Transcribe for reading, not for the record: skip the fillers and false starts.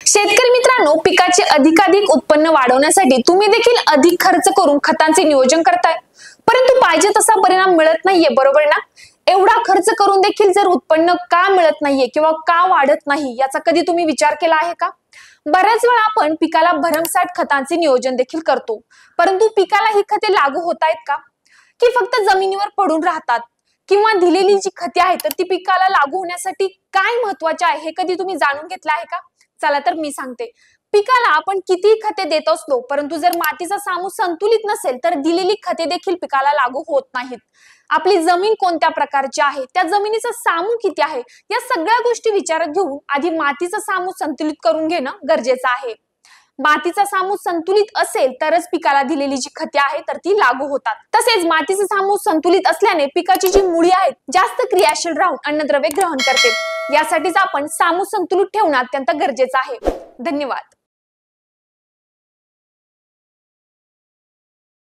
शेतकरी मित्रांनो, पिकाचे अधिकाधिक उत्पन्न वाढवण्यासाठी तुम्ही देखील अधिक खर्च करून खतांचे नियोजन करताय, परंतु पाहिजे तसा परिणाम मिळत नाहीये, बरोबर ना? एवढा खर्च करून देखील जर उत्पन्न का मिळत नाहीये किंवा का वाढत नाही याचा कधी तुम्ही विचार केला आहे का? बऱ्याच वेळा आपण पिकाला भरमसाठ खतांचे नियोजन देखील करतो, परंतु पिकाला ही खते लागू होत आहेत का, की फक्त जमिनीवर पडून राहतात? किंवा दिलेली जी खते आहेत तर ती पिकाला लागू होण्यासाठी काय महत्वाचे आहे हे कधी तुम्ही जाणून घेतलं आहे का? चला तर मी सांगते. पिकाला आपण किती खते देत असलो, परंतु जर मातीचा सामू संतुलित नसेल तर दिलेली खते देखील पिकाला लागू होत नाहीत. आपली जमीन कोणत्या प्रकारची आहे, त्या जमिनीचा सामू किती आहे, या सगळ्या गोष्टी विचारात घेऊन आधी मातीचा सामू संतुलित करून घेणं गरजेचं आहे. मातीचा सामू संतुलित असेल तरच पिकाला दिलेली जी खते आहेत तर ती लागू होतात. तसेच मातीचा सामू संतुलित असल्याने पिकाची जी मुळी आहेत जास्त क्रियाशील राहून अन्नद्रव्ये ग्रहण करते. यासाठीच आपण सामू संतुलित ठेवणं अत्यंत गरजेचं आहे. धन्यवाद.